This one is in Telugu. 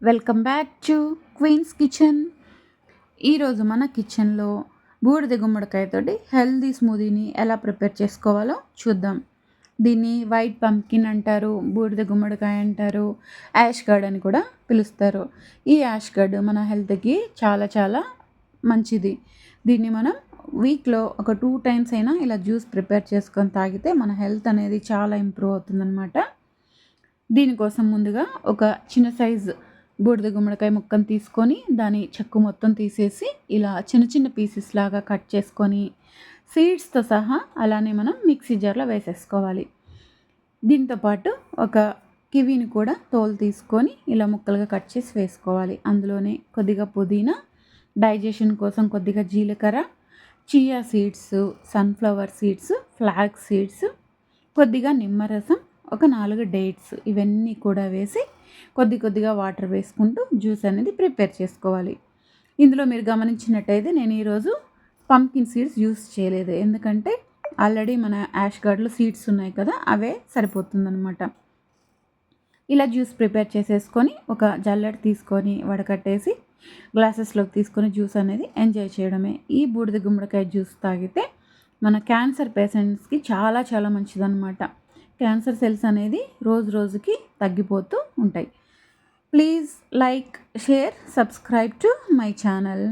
Welcome back to Queen's kitchen. ఈరోజు మన కిచెన్లో బూడిద గుమ్మడికాయతోటి హెల్దీ స్మూదీని ఎలా ప్రిపేర్ చేసుకోవాలో చూద్దాం. దీన్ని వైట్ పంకిన్ అంటారు, బూడిద గుమ్మడికాయ అంటారు, యాష్ గర్డ్ అని కూడా పిలుస్తారు. ఈ యాష్ గర్డ్ మన హెల్త్కి చాలా చాలా మంచిది. దీన్ని మనం వీక్లో ఒక 2 times అయినా ఇలా జ్యూస్ ప్రిపేర్ చేసుకొని తాగితే మన హెల్త్ అనేది చాలా ఇంప్రూవ్ అవుతుందన్నమాట. దీనికోసం ముందుగా ఒక చిన్న సైజు బూడిద గుమ్మడికాయ ముక్కను తీసుకొని దాని చెక్కు మొత్తం తీసేసి ఇలా చిన్న చిన్న పీసెస్ లాగా కట్ చేసుకొని సీడ్స్తో సహా అలానే మనం మిక్సీ జార్లో వేసేసుకోవాలి. దీంతోపాటు ఒక కివీని కూడా తోలు తీసుకొని ఇలా ముక్కలుగా కట్ చేసి వేసుకోవాలి. అందులోనే కొద్దిగా పుదీనా, డైజెషన్ కోసం కొద్దిగా జీలకర్ర, chia seeds, sunflower seeds, flax seeds, కొద్దిగా నిమ్మరసం, ఒక 4 డేట్స్ ఇవన్నీ కూడా వేసి కొద్దిగా వాటర్ వేసుకుంటూ జ్యూస్ అనేది ప్రిపేర్ చేసుకోవాలి. ఇందులో మీరు గమనించినట్టయితే నేను ఈరోజు పంకిన్ సీడ్స్ యూస్ చేయలేదు, ఎందుకంటే ఆల్రెడీ మన యాష్ గార్డ్లో సీడ్స్ ఉన్నాయి కదా, అవే సరిపోతుందన్నమాట. ఇలా జ్యూస్ ప్రిపేర్ చేసేసుకొని ఒక జల్లెడ తీసుకొని వడకట్టేసి గ్లాసెస్లోకి తీసుకొని జ్యూస్ అనేది ఎంజాయ్ చేయడమే. ఈ బూడిద గుమ్మడికాయ జ్యూస్ తాగితే మన క్యాన్సర్ పేషెంట్స్కి చాలా చాలా మంచిదన్నమాట. క్యాన్సర్ సెల్స్ అనేది రోజు రోజుకి తగ్గిపోతూ ఉంటాయి. Please like, share, subscribe to my channel.